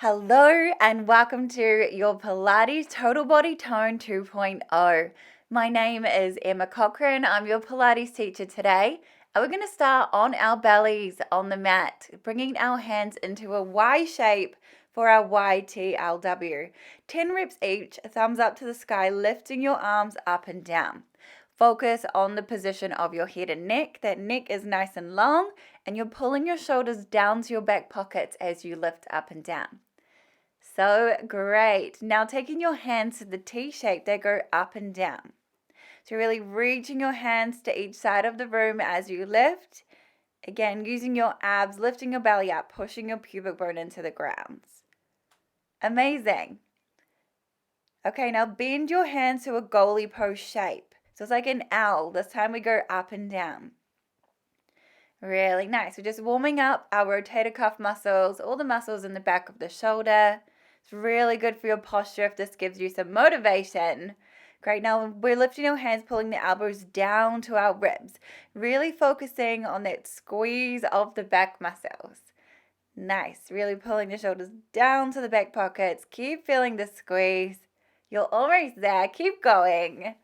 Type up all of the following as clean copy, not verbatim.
Hello and welcome to your Pilates Total Body Tone 2.0. My name is Emma Cochran. I'm your Pilates teacher today. And we're going to start on our bellies on the mat, bringing our hands into a Y shape for our YTLW. 10 reps each, thumbs up to the sky, lifting your arms up and down. Focus on the position of your head and neck. That neck is nice and long, and you're pulling your shoulders down to your back pockets as you lift up and down. So great. Now taking your hands to the T shape, they go up and down. So really reaching your hands to each side of the room as you lift. Again, using your abs, lifting your belly up, pushing your pubic bone into the ground. Amazing. Okay, now bend your hands to a goalie pose shape. So it's like an L. This time we go up and down. Really nice. We're just warming up our rotator cuff muscles, all the muscles in the back of the shoulder. It's really good for your posture if this gives you some motivation. Great. Now we're lifting our hands, pulling the elbows down to our ribs, really focusing on that squeeze of the back muscles. Nice. Really pulling the shoulders down to the back pockets. Keep feeling the squeeze. You're almost there. Keep going.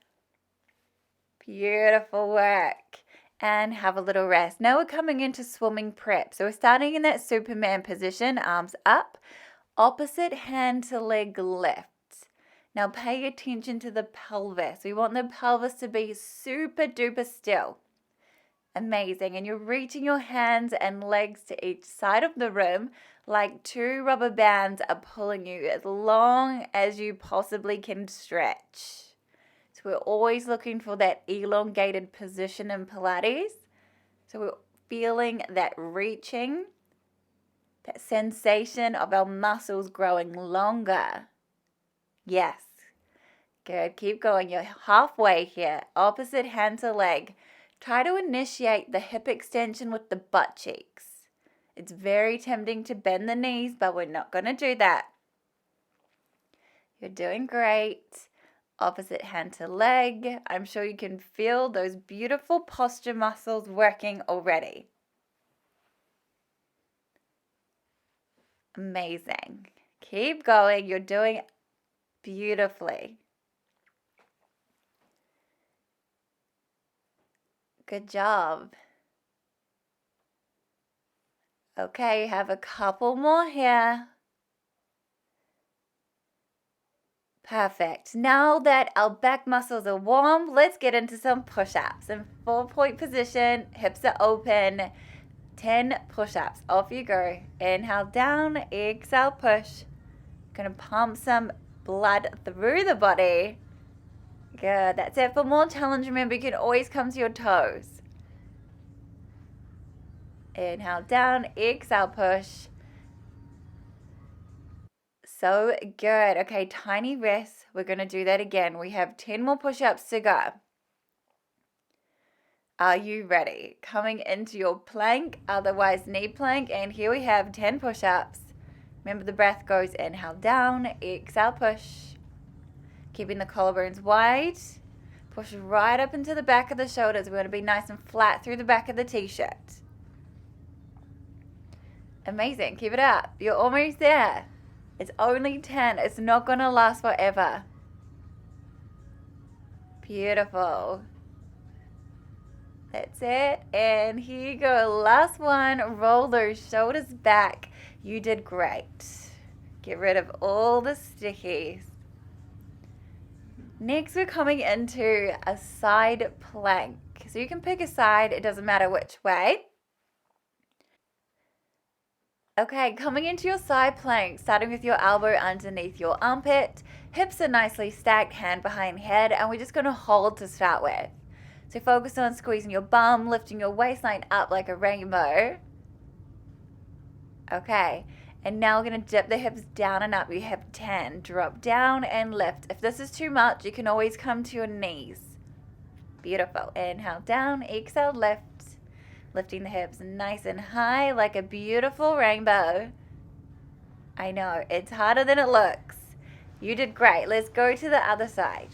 Beautiful work. And have a little rest. Now we're coming into swimming prep. So we're starting in that Superman position, arms up, opposite hand to leg lift. Now pay attention to the pelvis. We want the pelvis to be super duper still. Amazing. And you're reaching your hands and legs to each side of the room like two rubber bands are pulling you as long as you possibly can stretch. So we're always looking for that elongated position in Pilates. So we're feeling that reaching, that sensation of our muscles growing longer. Yes. Good. Keep going. You're halfway here. Opposite hand to leg. Try to initiate the hip extension with the butt cheeks. It's very tempting to bend the knees, but we're not going to do that. You're doing great. Opposite hand to leg. I'm sure you can feel those beautiful posture muscles working already. Amazing. Keep going. You're doing beautifully. Good job. Okay, have a couple more here. Perfect. Now that our back muscles are warm, let's get into some push-ups. In 4-point position, hips are open. 10 push-ups. Off you go. Inhale down, exhale push. Gonna pump some blood through the body. Good. That's it. For more challenge, remember you can always come to your toes. Inhale down, exhale push. So good. Okay, tiny rest. We're going to do that again. We have 10 more push-ups to go. Are you ready? Coming into your plank, otherwise knee plank, and here we have 10 push-ups. Remember the breath goes inhale down, exhale push. Keeping the collarbones wide. Push right up into the back of the shoulders. We're going to be nice and flat through the back of the t-shirt. Amazing. Keep it up. You're almost there. It's only 10. It's not going to last forever. Beautiful. That's it. And here you go. Last one. Roll those shoulders back. You did great. Get rid of all the stickies. Next, we're coming into a side plank. So you can pick a side. It doesn't matter which way. Okay, coming into your side plank, starting with your elbow underneath your armpit. Hips are nicely stacked, hand behind head, and we're just going to hold to start with. So focus on squeezing your bum, lifting your waistline up like a rainbow. Okay, and now we're going to dip the hips down and up. You have 10. Drop down and lift. If this is too much, you can always come to your knees. Beautiful. Inhale down, exhale, lift. Lifting the hips nice and high like a beautiful rainbow. I know, it's harder than it looks. You did great. Let's go to the other side.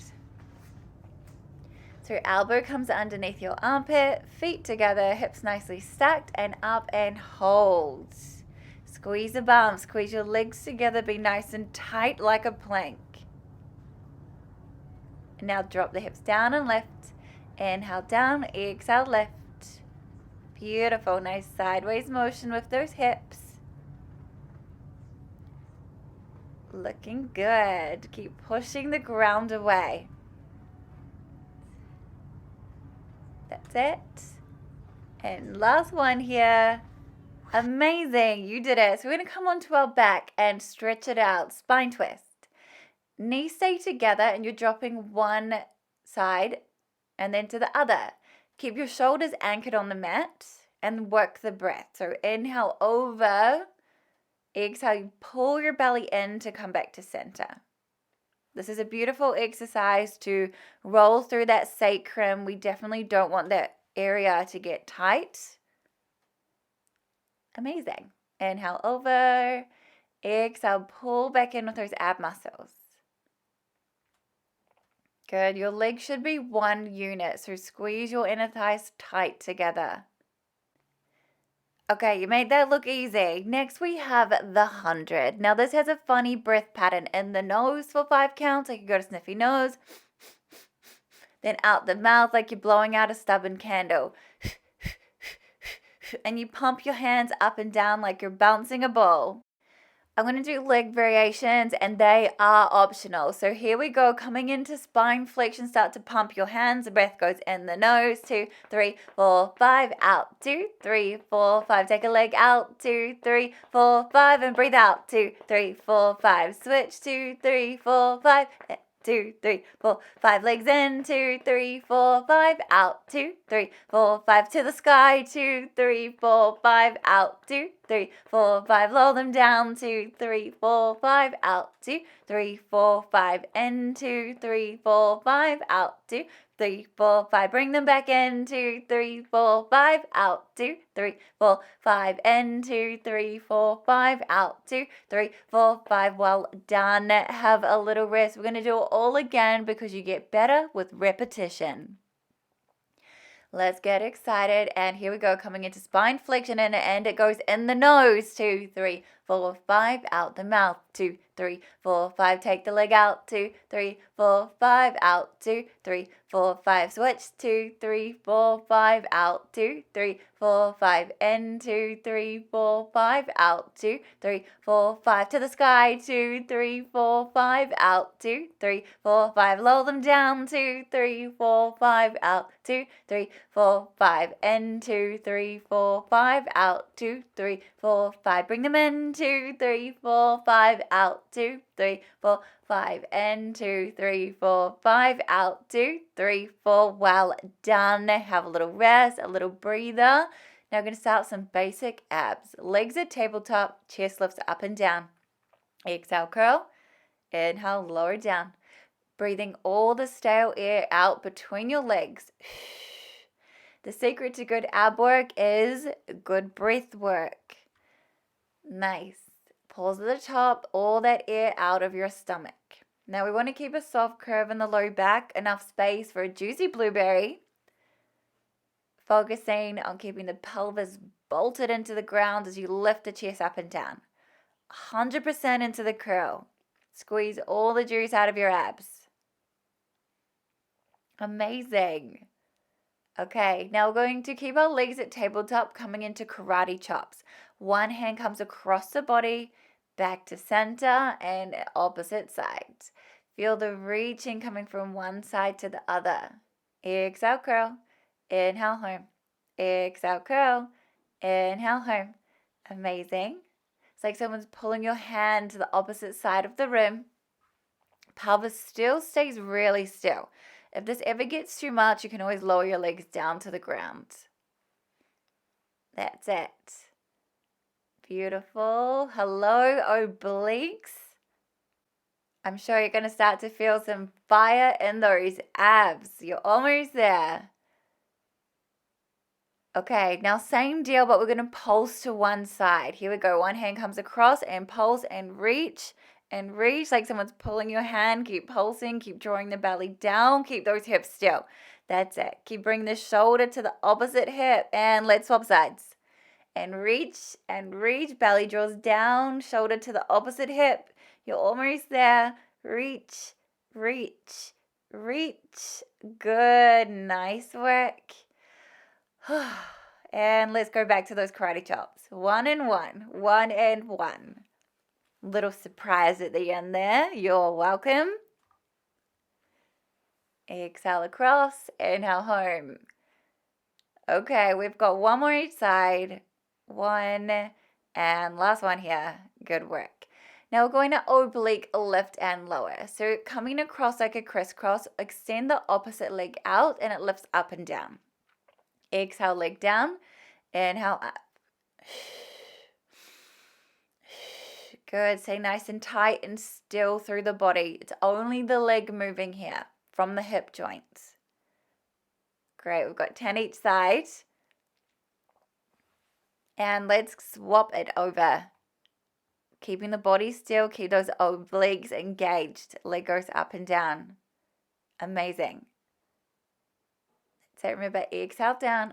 So elbow comes underneath your armpit, feet together, hips nicely stacked, and up and hold. Squeeze the bum, squeeze your legs together, be nice and tight like a plank. Now drop the hips down and lift. Inhale down, exhale lift. Beautiful, nice sideways motion with those hips. Looking good. Keep pushing the ground away. That's it. And last one here. Amazing, you did it. So we're going to come onto our back and stretch it out, spine twist. Knees stay together and you're dropping one side and then to the other. Keep your shoulders anchored on the mat and work the breath. So inhale over, exhale, you pull your belly in to come back to center. This is a beautiful exercise to roll through that sacrum. We definitely don't want that area to get tight. Amazing. Inhale over, exhale, pull back in with those ab muscles. Good. Your legs should be one unit, so squeeze your inner thighs tight together. Okay, you made that look easy. Next we have the 100. Now this has a funny breath pattern. In the nose for 5 counts, like you go to sniffy nose. Then out the mouth like you're blowing out a stubborn candle. And you pump your hands up and down like you're bouncing a ball. I'm going to do leg variations and they are optional. So here we go. Coming into spine flexion, start to pump your hands. The breath goes in the nose. 2, 3, 4, 5. Out. 2, 3, 4, 5. Take a leg out. 2, 3, 4, 5. And breathe out. 2, 3, 4, 5. Switch. 2, 3, 4, 5. 2, 3, 4, 5. Legs in. 2, 3, 4, 5. Out. 2, 3, 4, 5. To the sky. 2, 3, 4, 5. Out. 2, 3, 4, 5. Lower them down. 2, 3, 4, 5. Out. 2, 3, 4, 5. In. 2, 3, 4, 5. Out. 2, 3, 4, 5. Bring them back in. 2, 3, 4, 5. Out. 2, 3, 4, 5. In. 2, 3, 4, 5. Out. 2, 3, 4, 5. Well done. Have a little rest. We're going to do it all again because you get better with repetition. Let's get excited. And here we go. Coming into spine flexion and it goes in the nose. 2, 3, 4, 5. Out the mouth. 2, 3, 4, 5. Take the leg out. 2, 3, 4, 5. Out. 2, 3, 4, 5. Switch. 2, 3, 4, 5. Out. 2, 3, 4, 5. In. 2, 3, 4, 5. Out. 2, 3, 4, 5. To the sky. 2, 3, 4, 5. Out. 2, 3, 4, 5. Lower them down. 2, 3, 4, 5. Out. 2, 3, 4, 5. In. 2, 3, 4, 5. Out. 2, 3, 4, 5. Bring them in. 2, 3, 4, 5. Out. 2, 3, 4, 5. In. 2, 3, 4, 5. Out. 2, 3, 4. Well done. Have a little rest, a little breather. Now we're going to start some basic abs. Legs at tabletop, chest lifts up and down. Exhale, curl. Inhale, lower down. Breathing all the stale air out between your legs. The secret to good ab work is good breath work. Nice. Pulls at the top, all that air out of your stomach. Now we want to keep a soft curve in the low back, enough space for a juicy blueberry. Focusing on keeping the pelvis bolted into the ground as you lift the chest up and down. 100% into the curl. Squeeze all the juice out of your abs. Amazing. Okay, now we're going to keep our legs at tabletop, coming into karate chops. One hand comes across the body, back to center, and opposite sides. Feel the reaching coming from one side to the other. Exhale, curl. Inhale, home. Exhale, curl. Inhale, home. Amazing. It's like someone's pulling your hand to the opposite side of the room. Pelvis still stays really still. If this ever gets too much, you can always lower your legs down to the ground. That's it. Beautiful. Hello, obliques. I'm sure you're going to start to feel some fire in those abs. You're almost there. Okay, now same deal, but we're going to pulse to one side. Here we go. One hand comes across and pulse and reach like someone's pulling your hand. Keep pulsing, keep drawing the belly down, keep those hips still. That's it. Keep bringing the shoulder to the opposite hip and let's swap sides. and reach, belly draws down, shoulder to the opposite hip. You're almost there. Reach, reach, reach. Good, nice work. And let's go back to those karate chops. 1 and 1, 1 and 1. Little surprise at the end there. You're welcome. Exhale across, inhale home. Okay, we've got one more each side. 1, and last one here. Good work. Now we're going to oblique lift and lower. So coming across like a crisscross, extend the opposite leg out and it lifts up and down. Exhale, leg down. Inhale up. Good. Stay nice and tight and still through the body. It's only the leg moving here from the hip joints. Great. We've got 10 each side. And let's swap it over. Keeping the body still. Keep those obliques engaged. Leg goes up and down. Amazing. So remember, exhale down.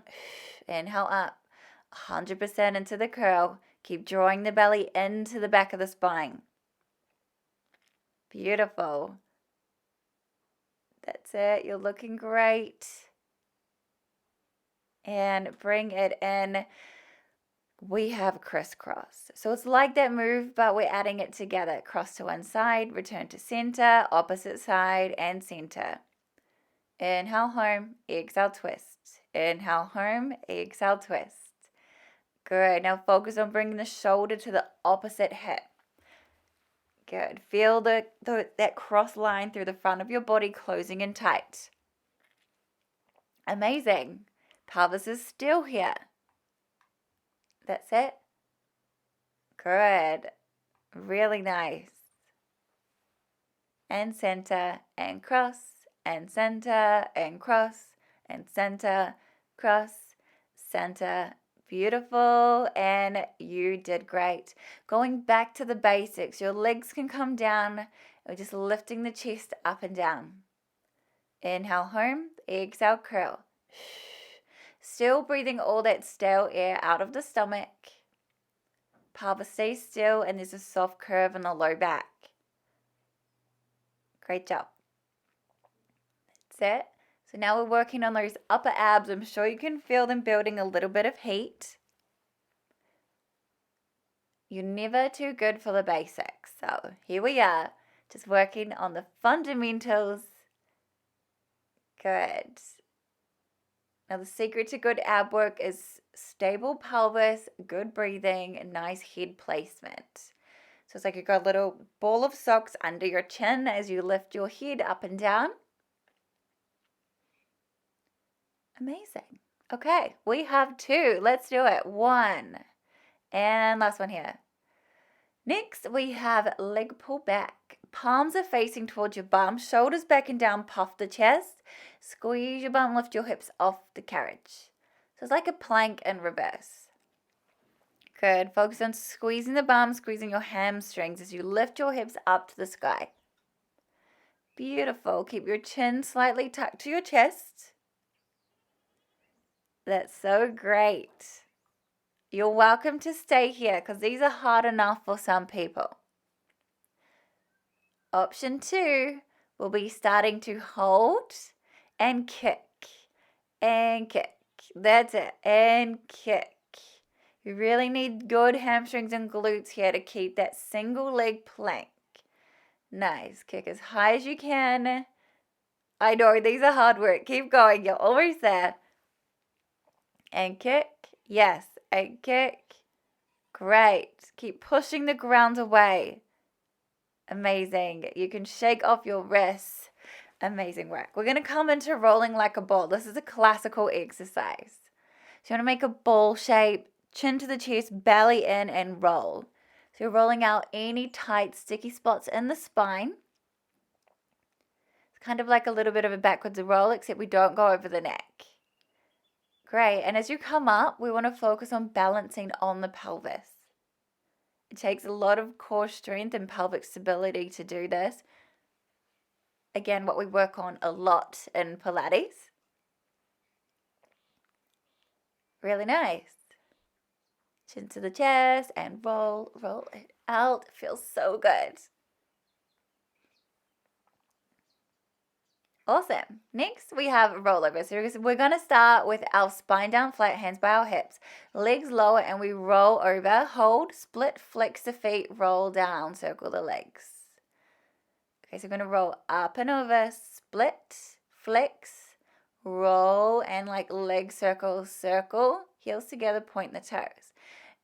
Inhale up. 100% into the curl. Keep drawing the belly into the back of the spine. Beautiful. That's it. You're looking great. And bring it in. We have crisscross. So it's like that move, but we're adding it together. Cross to one side, return to center, opposite side, and center. Inhale, home, exhale, twist. Inhale, home, exhale, twist. Good. Now focus on bringing the shoulder to the opposite hip. Good. Feel that cross line through the front of your body closing in tight. Amazing. Pelvis is still here. That's it. Good. Really nice. And center and cross and center and cross and center, cross, center. Beautiful, and you did great. Going back to the basics, your legs can come down. We're just lifting the chest up and down. Inhale, home, exhale, curl. Still breathing all that stale air out of the stomach. Pelvis stays still, and there's a soft curve in the low back. Great job. That's it. So now we're working on those upper abs. I'm sure you can feel them building a little bit of heat. You're never too good for the basics. So here we are, just working on the fundamentals. Good. Now the secret to good ab work is stable pelvis, good breathing, and nice head placement. So it's like you've got a little ball of socks under your chin as you lift your head up and down. Amazing. Okay, we have 2. Let's do it. 1. And last one here. Next, we have leg pull back. Palms are facing towards your bum, shoulders back and down, puff the chest. Squeeze your bum, lift your hips off the carriage. So it's like a plank in reverse. Good. Focus on squeezing the bum, squeezing your hamstrings as you lift your hips up to the sky. Beautiful. Keep your chin slightly tucked to your chest. That's so great. You're welcome to stay here because these are hard enough for some people. Option 2 will be starting to hold and kick. And kick. That's it. And kick. You really need good hamstrings and glutes here to keep that single leg plank. Nice. Kick as high as you can. I know these are hard work. Keep going. You're almost there. And kick. Yes. And kick. Great. Keep pushing the ground away. Amazing. You can shake off your wrists. Amazing work. We're going to come into rolling like a ball. This is a classical exercise. So you want to make a ball shape, chin to the chest, belly in, and roll. So you're rolling out any tight, sticky spots in the spine. It's kind of like a little bit of a backwards roll, except we don't go over the neck. Great. And as you come up, we want to focus on balancing on the pelvis. It takes a lot of core strength and pelvic stability to do this. Again, what we work on a lot in Pilates. Really nice. Chin to the chest and roll it out. It feels so good. Awesome. Next, we have rollover. So we're going to start with our spine down flat, hands by our hips, legs lower, and we roll over, hold, split, flex the feet, roll down, circle the legs. Okay, so we're going to roll up and over, split, flex, roll, and like leg circle, circle, heels together, point the toes.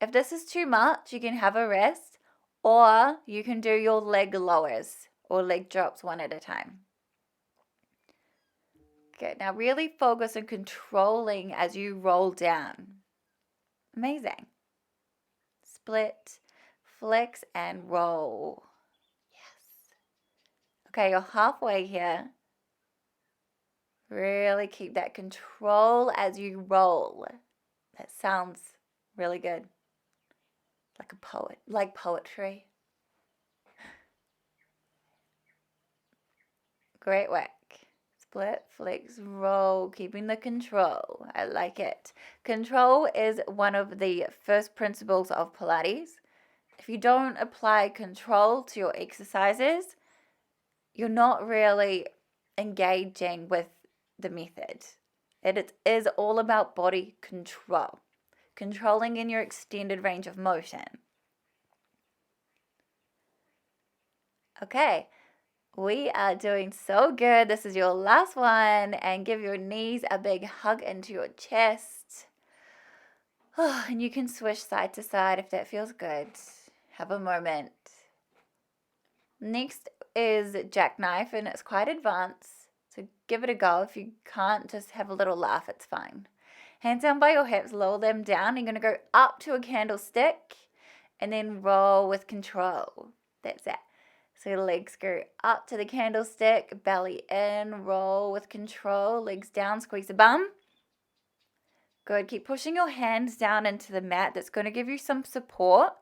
If this is too much, you can have a rest, or you can do your leg lowers or leg drops one at a time. Good. Now really focus on controlling as you roll down. Amazing. Split, flex, and roll. Yes. Okay, you're halfway here. Really keep that control as you roll. That sounds really good. Like a poet, like poetry. Great work. Split, flex, roll, keeping the control. I like it. Control is one of the first principles of Pilates. If you don't apply control to your exercises, you're not really engaging with the method. It is all about body control, controlling in your extended range of motion. Okay. We are doing so good. This is your last one, and give your knees a big hug into your chest. Oh, and you can swish side to side if that feels good. Have a moment. Next is jackknife, and it's quite advanced, so give it a go. If you can't, just have a little laugh, it's fine. Hands down by your hips, lower them down. You're going to go up to a candlestick, and then roll with control. That's it. So your legs go up to the candlestick, belly in, roll with control, legs down, squeeze the bum. Good, keep pushing your hands down into the mat. That's going to give you some support.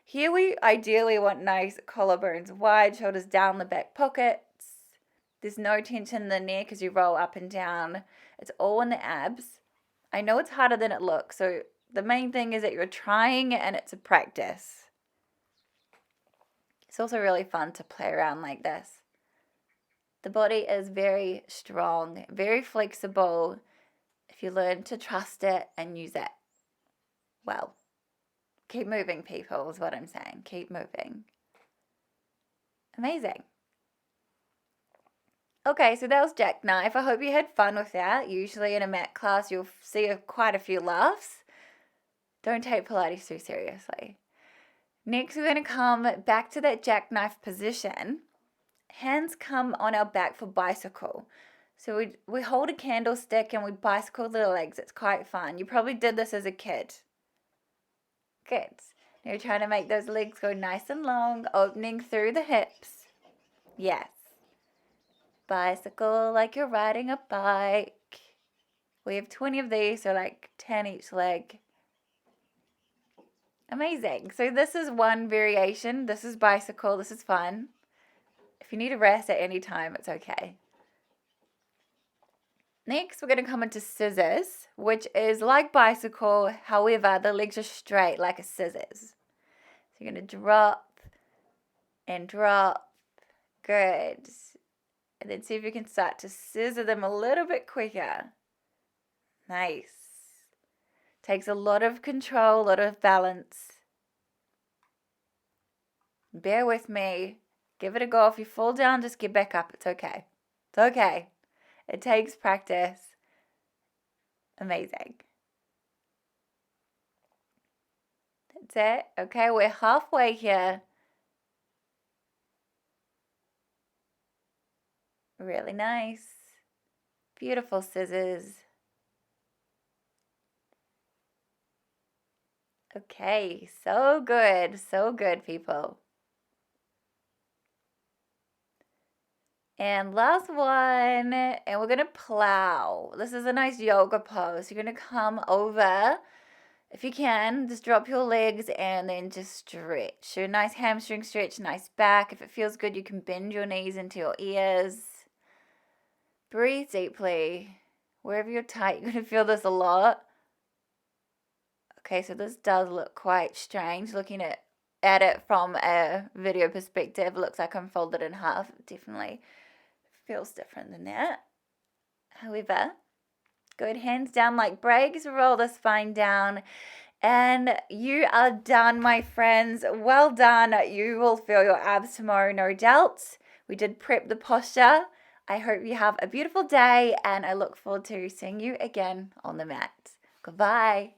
Here we ideally want nice collarbones wide, shoulders down the back pockets. There's no tension in the neck as you roll up and down. It's all in the abs. I know it's harder than it looks, so the main thing is that you're trying and it's a practice. It's also really fun to play around like this. The body is very strong, very flexible if you learn to trust it and use it well. Keep moving, people, is what I'm saying. Keep moving. Amazing. Okay, so that was jackknife. I hope you had fun with that. Usually in a mat class, you'll see quite a few laughs. Don't take Pilates too seriously. Next, we're going to come back to that jackknife position. Hands come on our back for bicycle. So we hold a candlestick and we bicycle the legs. It's quite fun. You probably did this as a kid. Good. Now you're trying to make those legs go nice and long, opening through the hips. Yes. Bicycle like you're riding a bike. We have 20 of these, so like 10 each leg. Amazing. So this is one variation. This is bicycle. This is fun. If you need a rest at any time, it's okay. Next, we're going to come into scissors, which is like bicycle. However, the legs are straight like a scissors. So you're going to drop and drop. Good. And then see if you can start to scissor them a little bit quicker. Nice. Takes a lot of control, a lot of balance. Bear with me. Give it a go. If you fall down, just get back up. It's okay. It's okay. It takes practice. Amazing. That's it. Okay, we're halfway here. Really nice. Beautiful scissors. Okay, so good, people. And last one, and we're going to plow. This is a nice yoga pose. You're going to come over. If you can, just drop your legs and then just stretch. So nice hamstring stretch, nice back. If it feels good, you can bend your knees into your ears. Breathe deeply. Wherever you're tight, you're going to feel this a lot. Okay, so this does look quite strange looking at it from a video perspective. It looks like I'm folded in half. It definitely feels different than that. However, good, hands down like breaks, roll the spine down, and you are done, my friends. Well done. You will feel your abs tomorrow, no doubt. We did prep the posture. I hope you have a beautiful day, and I look forward to seeing you again on the mat. Goodbye.